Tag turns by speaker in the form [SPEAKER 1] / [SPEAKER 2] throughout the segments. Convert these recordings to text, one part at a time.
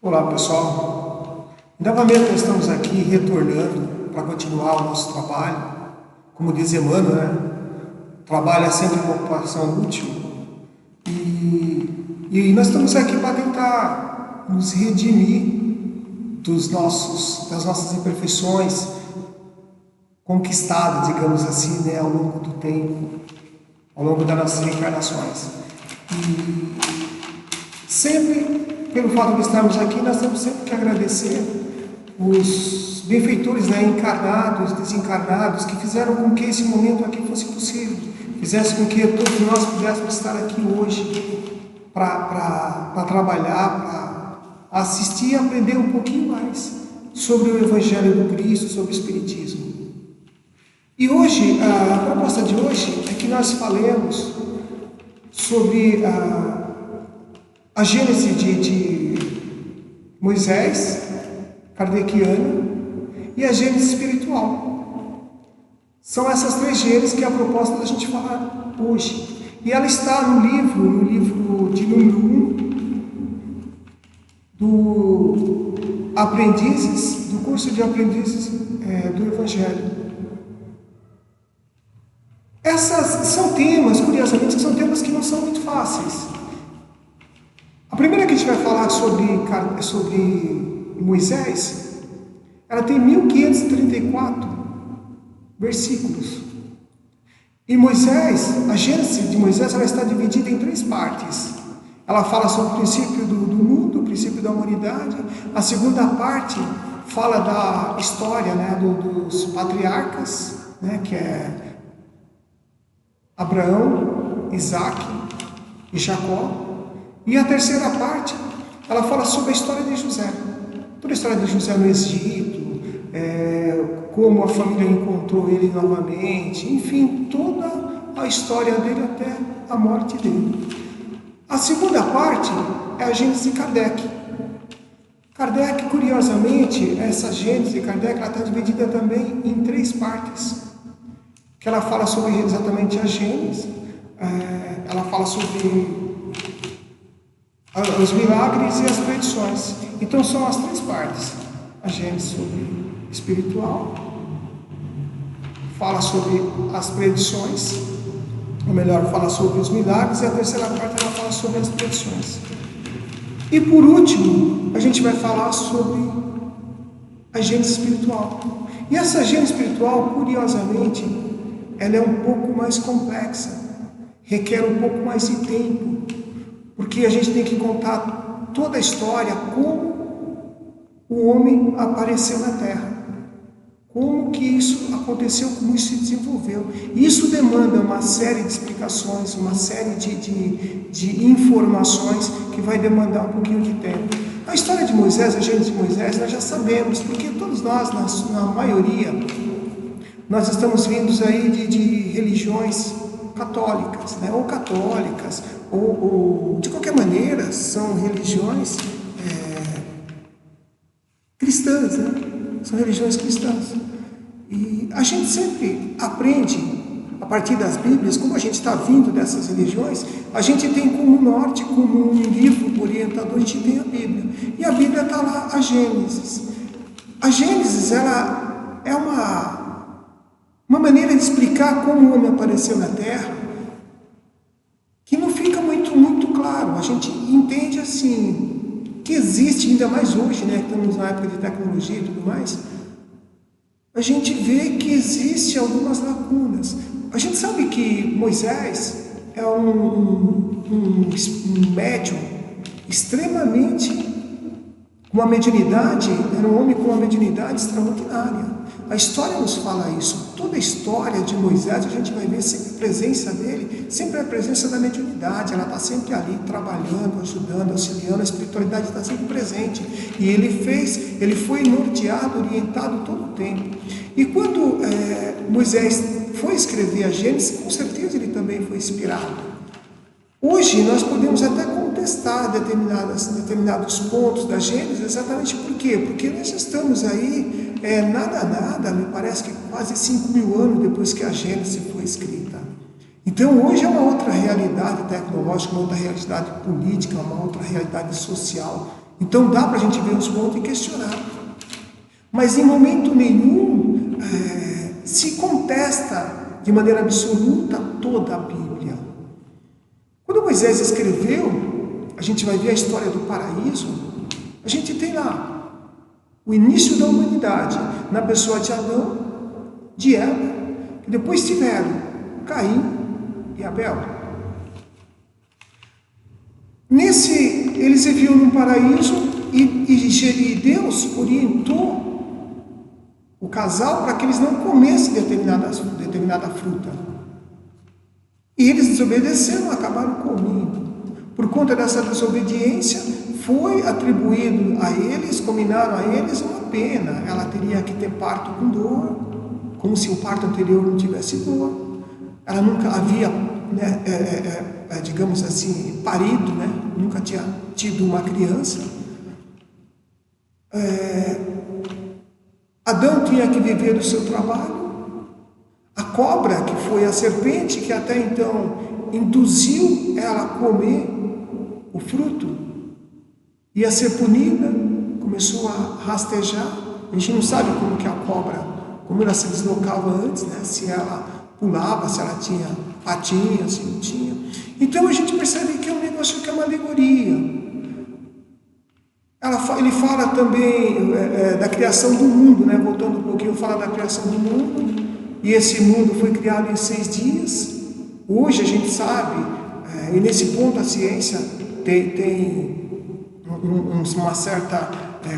[SPEAKER 1] Olá pessoal, novamente nós estamos aqui retornando para continuar o nosso trabalho. Como diz Emmanuel, né? Trabalho é sempre uma ocupação útil e nós estamos aqui para tentar nos redimir das nossas imperfeições conquistadas, digamos assim, né, ao longo do tempo, ao longo das nossas reencarnações. E sempre, pelo fato de estarmos aqui, nós temos sempre que agradecer os benfeitores, né, encarnados, desencarnados, que fizeram com que esse momento aqui fosse possível, fizesse com que todos nós pudéssemos estar aqui hoje para trabalhar, para assistir e aprender um pouquinho mais sobre o Evangelho do Cristo, sobre o Espiritismo. E hoje, a proposta de hoje é que nós falemos sobre a gênese de Moisés, kardeciana, e a gênese espiritual. São essas três gêneses que é a proposta da gente falar hoje. E ela está no livro de número 1 do Aprendizes, do curso de Aprendizes do Evangelho. Essas são temas, curiosamente, que são temas que não são muito fáceis. A primeira que a gente vai falar sobre Moisés, ela tem 1534 versículos. E Moisés, a gênese de Moisés, ela está dividida em três partes. Ela fala sobre o princípio do mundo, o princípio da humanidade. A segunda parte fala da história, né, dos patriarcas, né, que é Abraão, Isaac e Jacó. E a terceira parte, ela fala sobre a história de José. Toda a história de José no Egito, como a família encontrou ele novamente, enfim, toda a história dele até a morte dele. A segunda parte é a gênese de Kardec. Kardec, curiosamente, essa gênese de Kardec, ela está dividida também em três partes. Que ela fala sobre exatamente a gênese, ela fala sobre os milagres e as predições. Então são as três partes. A gênese sobre espiritual, fala sobre as predições, ou melhor, fala sobre os milagres, e a terceira parte ela fala sobre as predições. E por último, a gente vai falar sobre a gênese espiritual. E essa gênese espiritual, curiosamente, ela é um pouco mais complexa, requer um pouco mais de tempo, porque a gente tem que contar toda a história, como o homem apareceu na Terra, como que isso aconteceu, como isso se desenvolveu. Isso demanda uma série de explicações, uma série de informações que vai demandar um pouquinho de tempo. A história de Moisés, a gênese de Moisés, nós já sabemos, porque todos nós, na maioria, nós estamos vindos aí de religiões católicas, né? Ou católicas, ou de qualquer maneira, são religiões cristãs, né? São religiões cristãs. E a gente sempre aprende, a partir das Bíblias, como a gente está vindo dessas religiões, a gente tem como norte, como um livro orientador, a gente tem a Bíblia. E a Bíblia está lá, a Gênesis. A Gênesis, ela é uma maneira de explicar como o homem apareceu na Terra, que não fica muito claro. A gente entende assim, que existe, ainda mais hoje, né, que estamos na época de tecnologia e tudo mais, a gente vê que existe algumas lacunas. A gente sabe que Moisés é um médium extremamente, com uma mediunidade, era um homem com uma mediunidade extraordinária. A história nos fala isso. Toda a história de Moisés, a gente vai ver sempre a presença dele, sempre a presença da mediunidade. Ela está sempre ali, trabalhando, ajudando, auxiliando. A espiritualidade está sempre presente. E ele foi norteado, orientado todo o tempo. E quando Moisés foi escrever a Gênesis, com certeza ele também foi inspirado. Hoje nós podemos até contestar determinados pontos da Gênesis, exatamente por quê? Porque nós estamos aí, nada, me parece que quase 5.000 anos depois que a Gênesis foi escrita. Então hoje é uma outra realidade tecnológica, uma outra realidade política, uma outra realidade social. Então dá para a gente ver os pontos e questionar. Mas em momento nenhum se contesta de maneira absoluta toda a Bíblia. Quando Moisés escreveu, a gente vai ver a história do paraíso, a gente tem lá o início da humanidade, na pessoa de Adão, de Eva, que depois tiveram Caim e Abel. Eles viviam num paraíso e Deus orientou o casal para que eles não comessem determinada fruta. E eles desobedeceram, acabaram comendo. Por conta dessa desobediência, foi atribuído a eles, combinaram a eles uma pena. Ela teria que ter parto com dor, como se o parto anterior não tivesse dor. Ela nunca havia, digamos assim, parido, nunca tinha tido uma criança. Adão tinha que viver do seu trabalho. A cobra, que foi a serpente que até então induziu ela a comer o fruto, ia ser punida, começou a rastejar. A gente não sabe como que a cobra, como ela se deslocava antes, se ela pulava, se ela tinha patinhas, se não tinha. Então a gente percebe que é um negócio que é uma alegoria. Ele fala também da criação do mundo, voltando um pouquinho, fala da criação do mundo, e esse mundo foi criado em 6 dias. Hoje a gente sabe, e nesse ponto a ciência tem uma certa,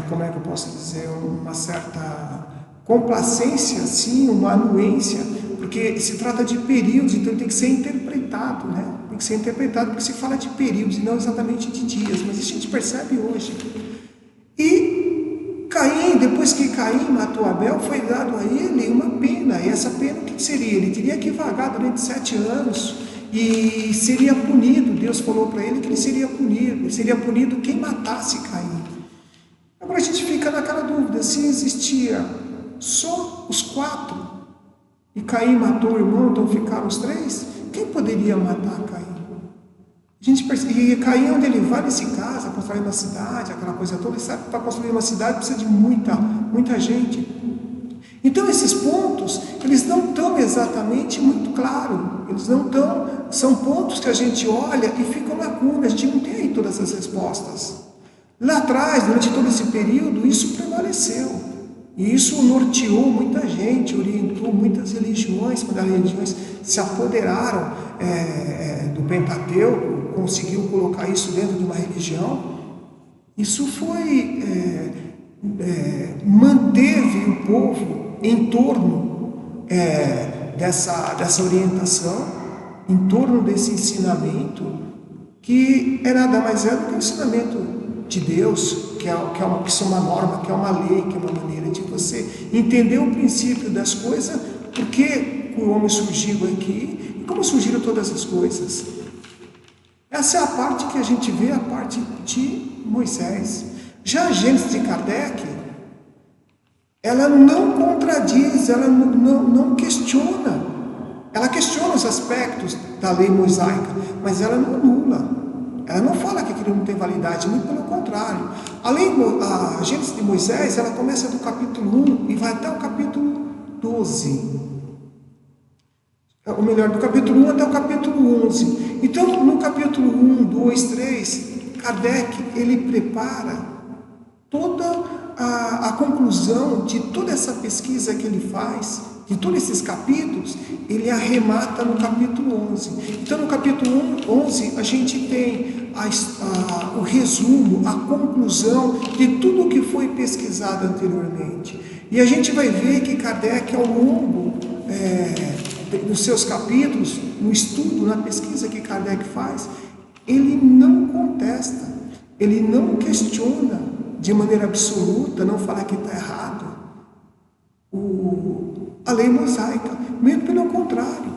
[SPEAKER 1] como é que eu posso dizer, uma certa complacência, sim, uma anuência, porque se trata de períodos, então tem que ser interpretado, tem que ser interpretado, porque se fala de períodos e não exatamente de dias, mas isso a gente percebe hoje. E Caim, depois que Caim matou Abel, foi dado a ele uma pena. E essa pena o que seria? Ele teria que vagar durante 7 anos e seria punido. Deus falou para ele que ele seria punido. Seria punido quem matasse Caim. Agora a gente fica naquela dúvida, se existia só os 4 e Caim matou o irmão, então ficaram os 3, quem poderia matar Caim? A gente percebe, e Caim, onde ele vai, ele se casa, constrói uma cidade, aquela coisa toda. Ele sabe que para construir uma cidade precisa de muita gente. Então esses pontos, eles não estão exatamente muito claros. Eles não estão, são pontos que a gente olha e ficam lacunas, a gente não tem aí todas as respostas. Lá atrás, durante todo esse período, isso prevaleceu. E isso norteou muita gente, orientou muitas religiões, quando as religiões se apoderaram do Pentateuco, conseguiu colocar isso dentro de uma religião. Isso foi, manteve o povo em torno dessa orientação, em torno desse ensinamento, que é nada mais do que o ensinamento de Deus, que é uma norma, que é uma lei, que é uma maneira de você entender o princípio das coisas, porque o homem surgiu aqui e como surgiram todas as coisas. Essa é a parte que a gente vê, a parte de Moisés. Já a Gênesis de Kardec, ela não contradiz, ela não questiona. Ela questiona os aspectos da lei mosaica, mas ela não anula. Ela não fala que aquilo não tem validade, muito pelo contrário. A Gênesis de Moisés, ela começa do capítulo 1 e vai até o capítulo 12. Ou melhor, do capítulo 1 até o capítulo 11. Então, no capítulo 1, 2, 3, Kardec, ele prepara toda a conclusão de toda essa pesquisa que ele faz, de todos esses capítulos, ele arremata no capítulo 11. Então, no capítulo 11, a gente tem o resumo, a conclusão de tudo o que foi pesquisado anteriormente. E a gente vai ver que Kardec, ao longo nos seus capítulos, no estudo, na pesquisa que Kardec faz, ele não contesta, ele não questiona de maneira absoluta, não fala que está errado a lei mosaica, mesmo pelo contrário.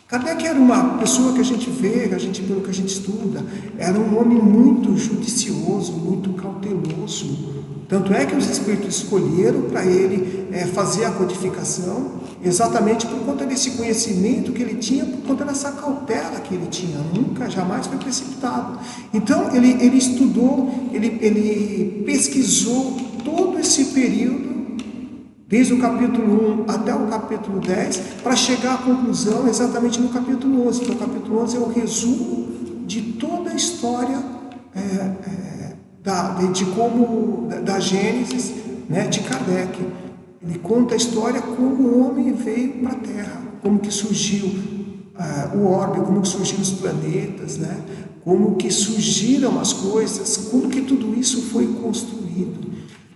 [SPEAKER 1] Kardec era uma pessoa que a gente vê, pelo que a gente estuda, era um homem muito judicioso, muito cauteloso. Tanto é que os espíritos escolheram para ele fazer a codificação, exatamente por conta desse conhecimento que ele tinha, por conta dessa cautela que ele tinha, nunca, jamais foi precipitado. Então, ele estudou, ele pesquisou todo esse período, desde o capítulo 1 até o capítulo 10, para chegar à conclusão exatamente no capítulo 11. Então, o capítulo 11 é o resumo de toda a história da Gênesis, né, de Kardec. Ele conta a história como o homem veio para a Terra, como que surgiu o orbe, como que surgiram os planetas, né, como que surgiram as coisas, como que tudo isso foi construído.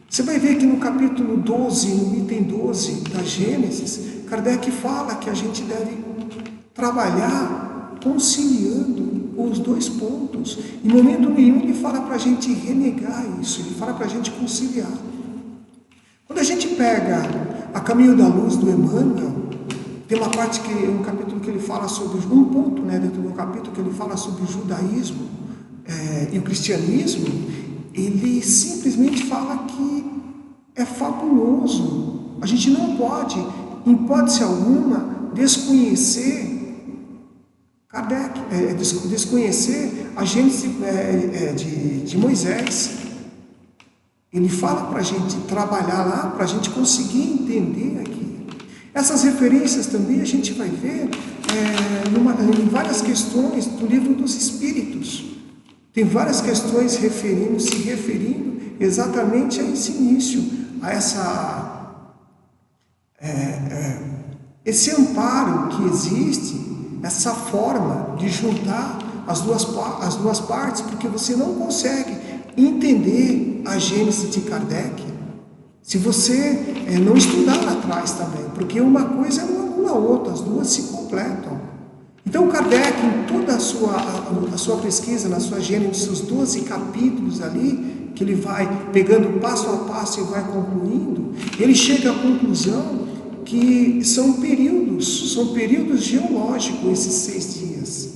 [SPEAKER 1] Você vai ver que no capítulo 12, no item 12 da Gênesis, Kardec fala que a gente deve trabalhar conciliando os dois pontos. Em momento nenhum ele fala para a gente renegar isso, ele fala para a gente conciliar. Quando a gente pega A Caminho da Luz do Emmanuel, tem uma parte um capítulo que ele fala sobre, um ponto, né, dentro do capítulo que ele fala sobre o judaísmo e o cristianismo. Ele simplesmente fala que é fabuloso. A gente não pode, em hipótese alguma, desconhecer Kardec, desconhecer a Gênesis de Moisés. Ele fala para a gente trabalhar lá, para a gente conseguir entender aqui. Essas referências também a gente vai ver em várias questões do Livro dos Espíritos. Tem várias questões se referindo exatamente a esse início, a esse amparo que existe, essa forma de juntar as duas partes, porque você não consegue entender a Gênesis de Kardec se você não estudar lá atrás também, porque uma coisa não anula a outra, as duas se completam. Então, Kardec, em toda a sua pesquisa, na sua Gênesis, seus 12 capítulos ali, que ele vai pegando passo a passo e vai concluindo, ele chega à conclusão que são períodos geológicos esses 6 dias.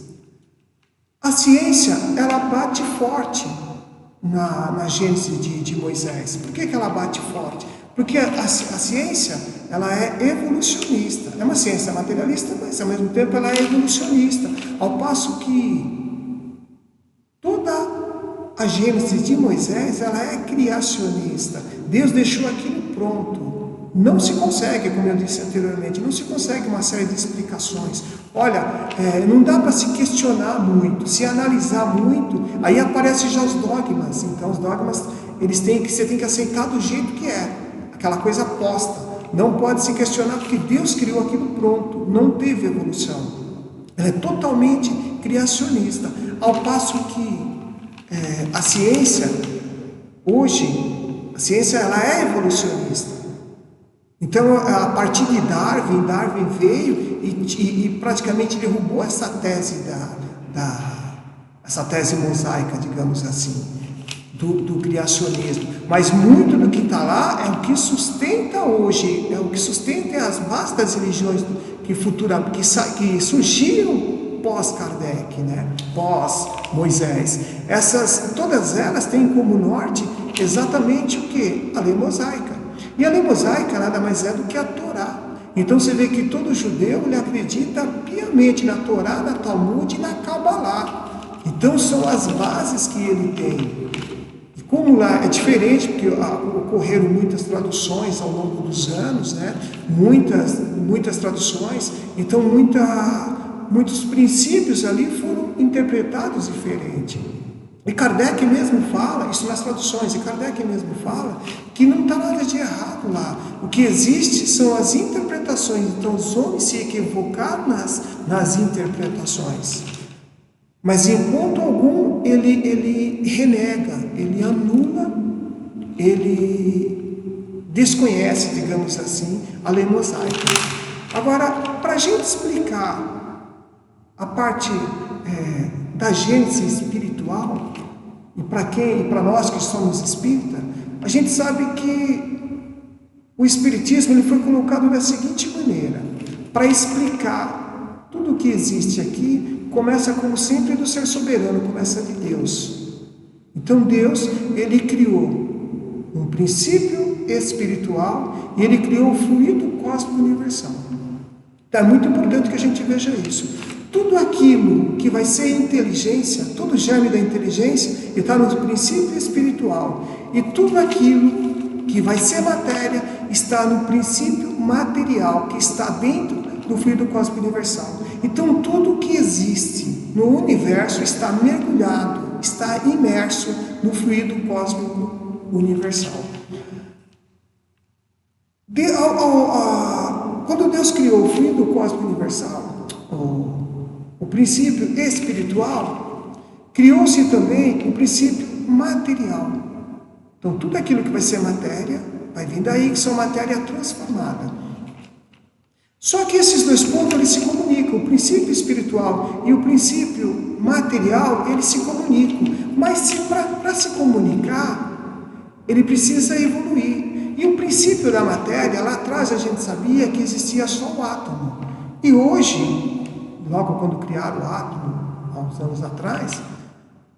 [SPEAKER 1] A ciência, ela bate forte na Gênesis de Moisés. Por que ela bate forte? Porque a ciência, ela é evolucionista. É uma ciência materialista, mas ao mesmo tempo ela é evolucionista. Ao passo que toda a Gênesis de Moisés, ela é criacionista. Deus deixou aquilo pronto. Não se consegue, como eu disse anteriormente, não se consegue uma série de explicações. Olha, não dá para se questionar muito, se analisar muito, aí aparecem já os dogmas. Então os dogmas, você tem que aceitar do jeito que é, aquela coisa posta. Não pode se questionar porque Deus criou aquilo pronto, não teve evolução. Ela é totalmente criacionista, ao passo que a ciência, hoje, a ciência ela é evolucionista. Então, a partir de Darwin veio e praticamente derrubou essa tese essa tese mosaica, digamos assim, do criacionismo. Mas muito do que está lá é o que sustenta hoje, é o que sustenta as bases das religiões que surgiram pós-Kardec, né? Pós-Moisés. Todas elas têm como norte exatamente o que? A lei mosaica. E a lei mosaica nada mais é do que a Torá. Então você vê que todo judeu ele acredita piamente na Torá, na Talmud e na Kabbalah. Então são as bases que ele tem. E como lá é diferente, porque ocorreram muitas traduções ao longo dos anos, né? Muitas traduções, então muitos princípios ali foram interpretados diferente. E Kardec mesmo fala, isso nas traduções, e Kardec mesmo fala que não está nada de errado lá. O que existe são as interpretações, então os homens se equivocaram nas interpretações. Mas em ponto algum ele renega, ele anula, ele desconhece, digamos assim, a lei mosaica. Agora, para a gente explicar a parte da gênese espiritual, e para nós que somos espíritas, a gente sabe que o espiritismo ele foi colocado da seguinte maneira, para explicar tudo que existe aqui começa, como sempre, do ser soberano, começa de Deus. Então Deus, ele criou um princípio espiritual e ele criou o fluido cósmico universal. Então é muito importante que a gente veja isso. Tudo aquilo que vai ser inteligência, todo o germe da inteligência está no princípio espiritual. E tudo aquilo que vai ser matéria está no princípio material, que está dentro do fluido cósmico universal. Então tudo que existe no universo está mergulhado, está imerso no fluido cósmico universal. Quando Deus criou o fluido cósmico universal, o princípio espiritual, criou-se também o princípio material. Então tudo aquilo que vai ser matéria, vai vir daí, que são matéria transformada. Só que esses dois pontos, eles se comunicam. O princípio espiritual e o princípio material, eles se comunicam. Mas para se comunicar, ele precisa evoluir. E o princípio da matéria, lá atrás a gente sabia que existia só o átomo. E hoje, logo quando criaram o átomo, há uns anos atrás,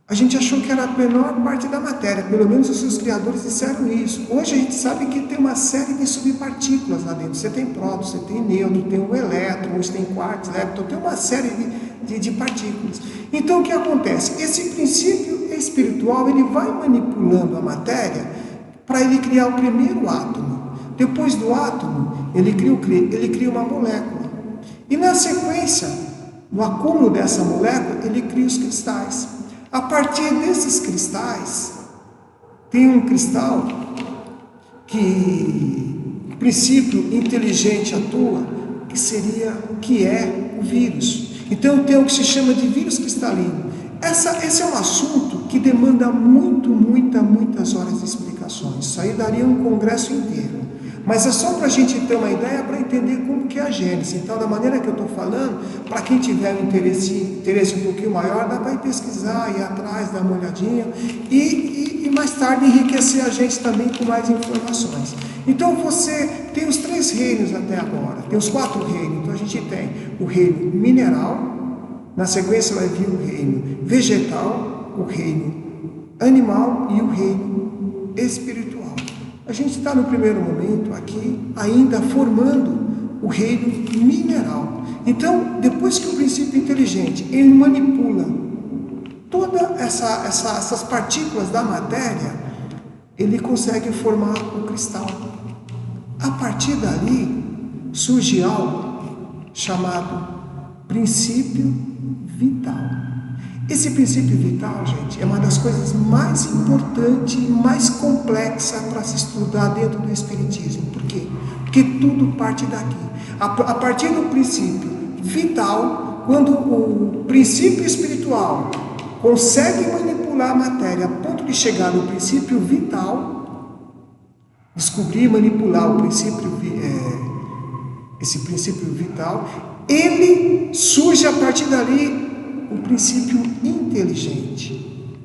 [SPEAKER 1] a gente achou que era a menor parte da matéria, pelo menos os seus criadores disseram isso. Hoje a gente sabe que tem uma série de subpartículas lá dentro. Você tem próton, você tem nêutron, tem o elétron, você tem quartzo, lepton, tem uma série de partículas. Então o que acontece? Esse princípio espiritual, ele vai manipulando a matéria para ele criar o primeiro átomo. Depois do átomo, ele cria uma molécula. E na sequência, no acúmulo dessa molécula, ele cria os cristais. A partir desses cristais, tem um cristal que o princípio inteligente atua, que é o vírus. Então tem o que se chama de vírus cristalino. Esse é um assunto que demanda muitas horas de explicações. Isso aí daria um congresso inteiro. Mas é só para a gente ter uma ideia, para entender como que é a Gênesis. Então, da maneira que eu estou falando, para quem tiver um interesse um pouquinho maior, dá para ir pesquisar, ir atrás, dar uma olhadinha e mais tarde enriquecer a gente também com mais informações. Então, você tem os 3 reinos até agora, tem os 4 reinos. Então, a gente tem o reino mineral, na sequência vai vir o reino vegetal, o reino animal e o reino espiritual. A gente está no primeiro momento aqui, ainda formando o reino mineral. Então, depois que o princípio inteligente, ele manipula todas essas partículas da matéria, ele consegue formar o cristal. A partir dali, surge algo chamado princípio vital. Esse princípio vital, gente, é uma das coisas mais importantes e mais complexas para se estudar dentro do Espiritismo. Por quê? Porque tudo parte daqui. A partir do princípio vital, quando o princípio espiritual consegue manipular a matéria a ponto de chegar no princípio vital, descobrir e manipular esse princípio vital, ele surge a partir dali o princípio inteligente.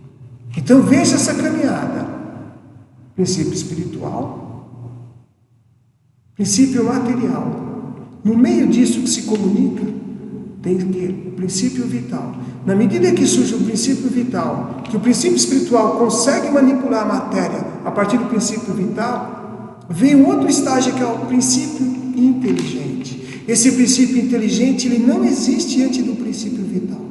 [SPEAKER 1] Então veja essa caminhada: princípio espiritual, princípio material. No meio disso que se comunica, tem o princípio vital. Na medida que surge o princípio vital, que o princípio espiritual consegue manipular a matéria a partir do princípio vital, vem um outro estágio que é o princípio inteligente. Esse princípio inteligente, ele não existe antes do princípio vital.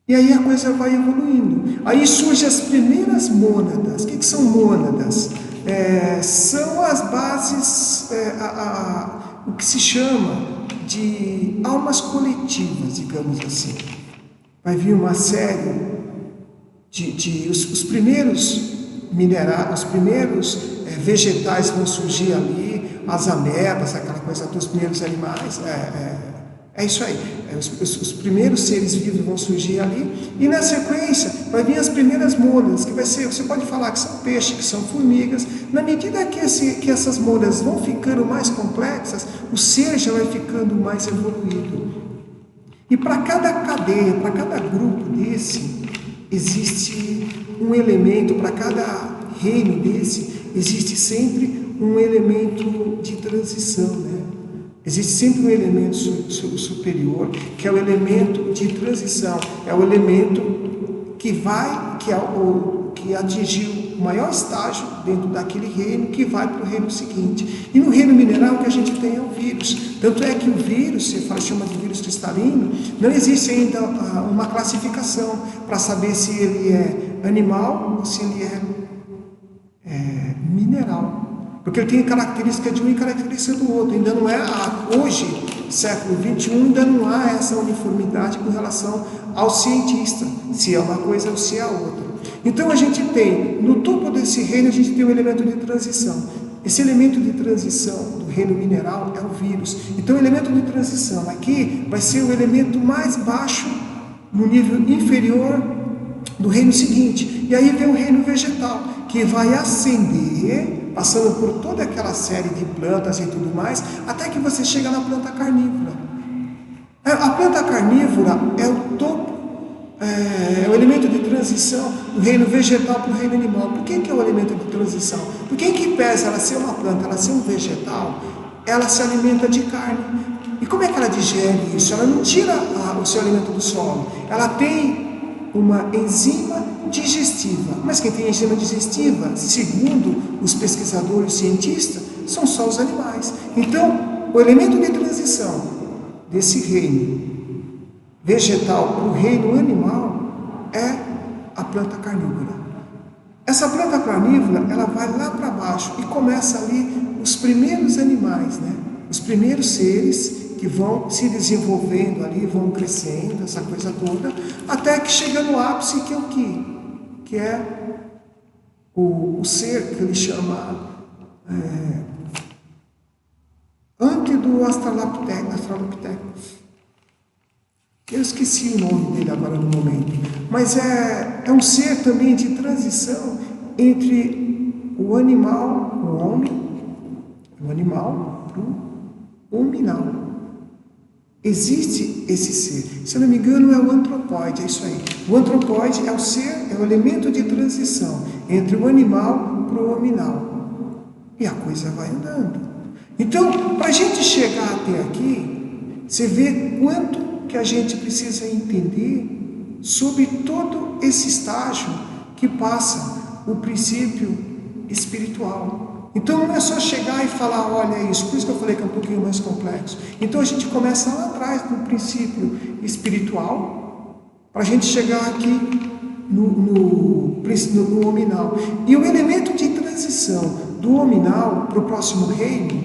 [SPEAKER 1] E aí a coisa vai evoluindo. Aí surgem as primeiras mônadas. O que são mônadas? São as bases, o que se chama de almas coletivas, digamos assim. Vai vir uma série os primeiros minerais, os primeiros vegetais vão surgir ali, as amebas, aquela coisa dos primeiros animais. É isso aí. Os primeiros seres vivos vão surgir ali, e na sequência vai vir as primeiras mônadas, que vai ser, você pode falar que são peixes, que são formigas. Na medida que essas mônadas vão ficando mais complexas, o ser já vai ficando mais evoluído. E para cada cadeia, para cada grupo desse, existe um elemento, para cada reino desse, existe sempre um elemento de transição, né? Existe sempre um elemento superior, que é o elemento de transição, é o elemento que atingiu o maior estágio dentro daquele reino, que vai para o reino seguinte. E no reino mineral o que a gente tem é o vírus. Tanto é que o vírus, se chama de vírus cristalino, não existe ainda uma classificação para saber se ele é animal ou se ele é mineral. Porque ele tem característica de um e característica do outro. Ainda não é, hoje, século XXI, ainda não há essa uniformidade com relação ao cientista, se é uma coisa ou se é outra. Então a gente tem, no topo desse reino, a gente tem um elemento de transição. Esse elemento de transição do reino mineral é o vírus. Então o elemento de transição aqui vai ser o elemento mais baixo, no nível inferior do reino seguinte. E aí vem o reino vegetal, que vai ascender, passando por toda aquela série de plantas e tudo mais, até que você chega na planta carnívora. A planta carnívora é o topo, é o elemento de transição do reino vegetal para o reino animal. Por que é o elemento de transição? Porque em que pese ela ser uma planta, ela ser um vegetal, ela se alimenta de carne. E como é que ela digere isso? Ela não tira o seu alimento do solo. Ela tem uma enzima digestiva. Mas quem tem enzima digestiva, segundo os pesquisadores cientistas, são só os animais. Então, o elemento de transição desse reino vegetal para o reino animal é a planta carnívora. Essa planta carnívora, ela vai lá para baixo e começa ali os primeiros animais, né? Os primeiros seres que vão se desenvolvendo ali, vão crescendo, essa coisa toda, até que chega no ápice, que é o quê? Que é o ser que ele chama antes do Australopithecus. Eu esqueci o nome dele agora no momento, mas é um ser também de transição entre o animal, o homem, o animal para o hominal. Existe esse ser, se eu não me engano é o antropóide, é isso aí. O antropóide é o ser, é o elemento de transição entre o animal para o hominal. E a coisa vai andando. Então, para a gente chegar até aqui, você vê quanto que a gente precisa entender sobre todo esse estágio que passa o princípio espiritual. Então não é só chegar e falar, olha isso, por isso que eu falei que é um pouquinho mais complexo. Então a gente começa lá atrás do princípio espiritual, para a gente chegar aqui no hominal. E o elemento de transição do hominal para o próximo reino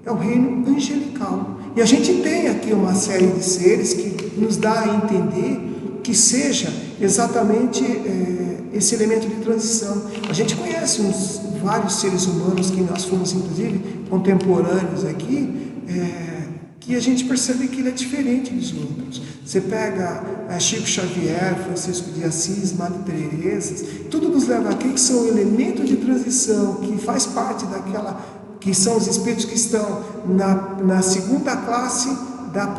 [SPEAKER 1] é o reino angelical. E a gente tem aqui uma série de seres que nos dá a entender que seja exatamente esse elemento de transição. A gente conhece vários seres humanos que nós fomos, inclusive, contemporâneos aqui, que a gente percebe que ele é diferente dos outros. Você pega Chico Xavier, Francisco de Assis, Madre Teresa, tudo nos leva aqui que são elementos de transição, que faz parte daquela, que são os espíritos que estão na segunda classe da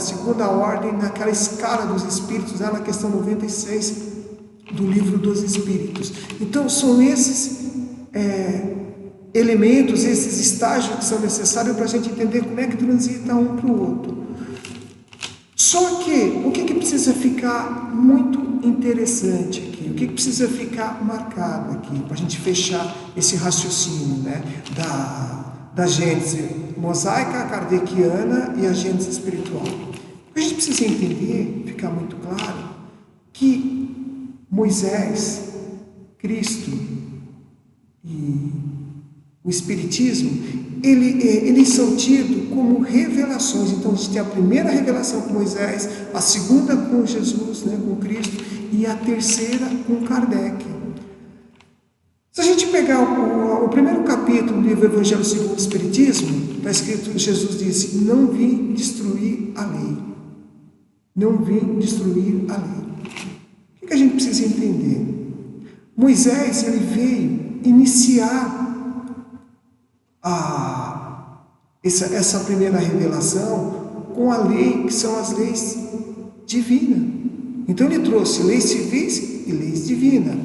[SPEAKER 1] segunda ordem, naquela escala dos espíritos, lá na questão 96 do Livro dos Espíritos. Então são esses elementos, esses estágios que são necessários para a gente entender como é que transita um para o outro. Só que o que precisa ficar muito interessante aqui, o que precisa ficar marcado aqui, para a gente fechar esse raciocínio, né, da gênese mosaica, kardeciana e a gênese espiritual. A gente precisa entender, ficar muito claro, que Moisés, Cristo e o Espiritismo, eles são tidos como revelações. Então a gente tem a primeira revelação com Moisés, a segunda com Jesus, né, com Cristo, e a terceira com Kardec. Se a gente pegar o primeiro capítulo do livro Evangelho segundo o Espiritismo, está escrito, Jesus disse, não vim destruir a lei. Não vim destruir a lei. O que a gente precisa entender? Moisés, ele veio iniciar essa primeira revelação com a lei, que são as leis divinas. Então ele trouxe leis civis e leis divinas.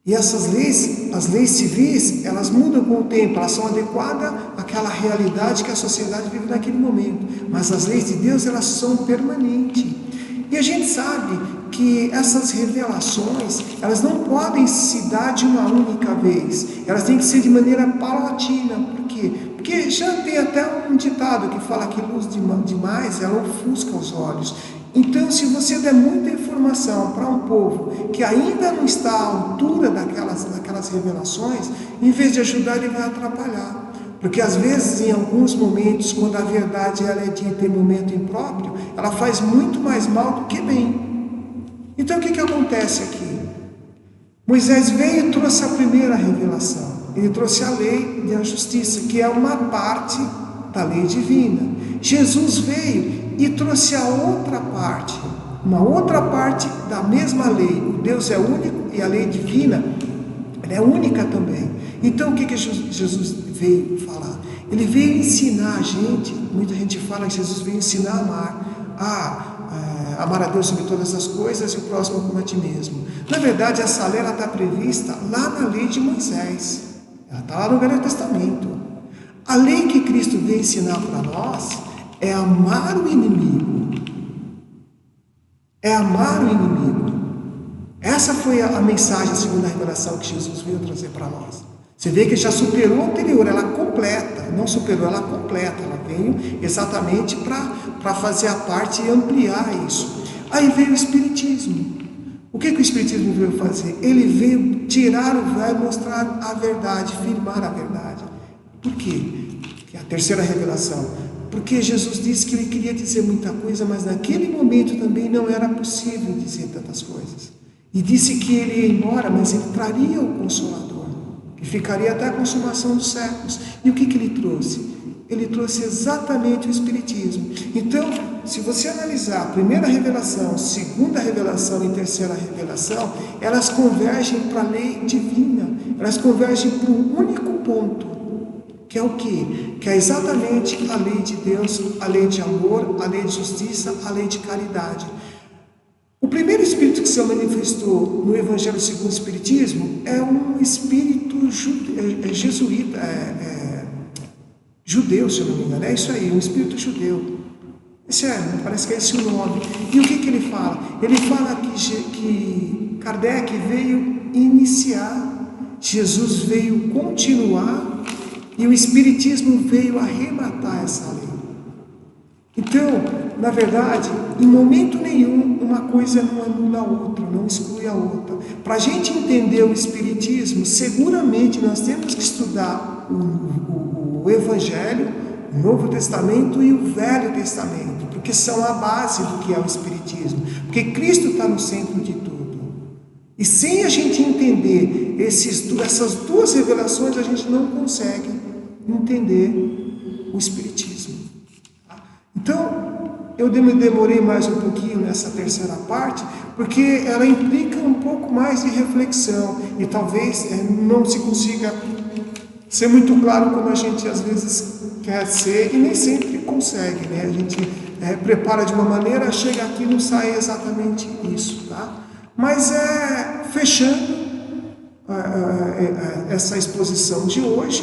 [SPEAKER 1] E essas leis, as leis civis, elas mudam com o tempo, elas são adequadas àquela realidade que a sociedade vive naquele momento. Mas as leis de Deus, elas são permanentes. E a gente sabe que essas revelações, elas não podem se dar de uma única vez. Elas têm que ser de maneira paulatina. Por quê? Porque já tem até um ditado que fala que luz demais, ela ofusca os olhos. Então, se você der muita informação para um povo que ainda não está à altura daquelas revelações, em vez de ajudar, ele vai atrapalhar. Porque às vezes, em alguns momentos, quando a verdade ela é dita em momento impróprio, ela faz muito mais mal do que bem. Então, o que acontece aqui? Moisés veio e trouxe a primeira revelação. Ele trouxe a lei e a justiça, que é uma parte da lei divina. Jesus veio e trouxe a outra parte, uma outra parte da mesma lei. O Deus é único e a lei divina é única também. Então o que Jesus veio falar? Ele veio ensinar a gente. Muita gente fala que Jesus veio ensinar a amar a Deus sobre todas as coisas e o próximo como a ti mesmo. Na verdade, essa lei está prevista lá na lei de Moisés. Ela está lá no Velho Testamento. A lei que Cristo veio ensinar para nós é amar o inimigo. É amar o inimigo. Essa foi a mensagem, segundo a revelação, que Jesus veio trazer para nós. Você vê que já superou a anterior, ela completa. Não superou, ela completa. Ela veio exatamente para fazer a parte e ampliar isso. Aí veio o Espiritismo. O que o Espiritismo veio fazer? Ele veio tirar o véu e mostrar a verdade, firmar a verdade. Por quê? Que é a terceira revelação. Porque Jesus disse que ele queria dizer muita coisa, mas naquele momento também não era possível dizer tantas coisas. E disse que ele ia embora, mas ele traria o Consolador, que ficaria até a consumação dos séculos. E o que ele trouxe? Ele trouxe exatamente o Espiritismo. Então, se você analisar a primeira revelação, segunda revelação e terceira revelação, elas convergem para a lei divina, elas convergem para um único ponto, que é o quê? Que é exatamente a lei de Deus, a lei de amor, a lei de justiça, a lei de caridade. O primeiro espírito que se manifestou no Evangelho segundo o Espiritismo é um espírito jesuíta, judeu, se eu não me engano. É isso aí, um espírito judeu. É sério, parece que é esse o nome. E o que ele fala? Ele fala que Kardec veio iniciar, Jesus veio continuar, e o Espiritismo veio arrematar essa lei. Então, na verdade, em momento nenhum, uma coisa não anula a outra, não exclui a outra. Para a gente entender o Espiritismo, seguramente nós temos que estudar o Evangelho, o Novo Testamento e o Velho Testamento, porque são a base do que é o Espiritismo. Porque Cristo está no centro de tudo. E sem a gente entender essas duas revelações, a gente não consegue entender o Espiritismo. Então, eu me demorei mais um pouquinho nessa terceira parte, porque ela implica um pouco mais de reflexão, e talvez não se consiga ser muito claro como a gente às vezes quer ser, e nem sempre consegue, né? A gente prepara de uma maneira, chega aqui e não sai exatamente isso, tá? Mas fechando essa exposição de hoje,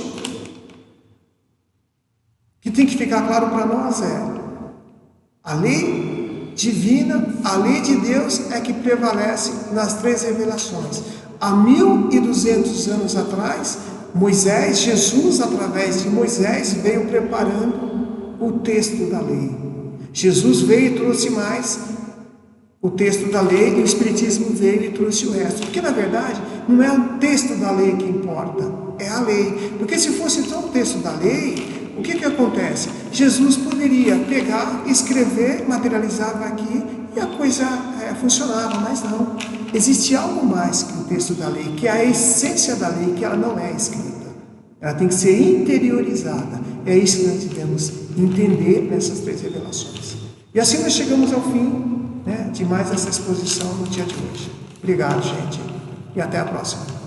[SPEAKER 1] o que tem que ficar claro para nós a lei divina, a lei de Deus é que prevalece nas três revelações. Há 1200 anos atrás, Jesus, através de Moisés, veio preparando o texto da lei. Jesus veio e trouxe mais o texto da lei, e o Espiritismo veio e trouxe o resto. Porque, na verdade, não é o texto da lei que importa, é a lei. Porque se fosse só o texto da lei, o que acontece? Jesus poderia pegar, escrever, materializava aqui e a coisa funcionava, mas não. Existe algo mais que o texto da lei, que é a essência da lei, que ela não é escrita. Ela tem que ser interiorizada. É isso que nós devemos entender nessas três revelações. E assim nós chegamos ao fim, de mais essa exposição no dia de hoje. Obrigado, gente, e até a próxima.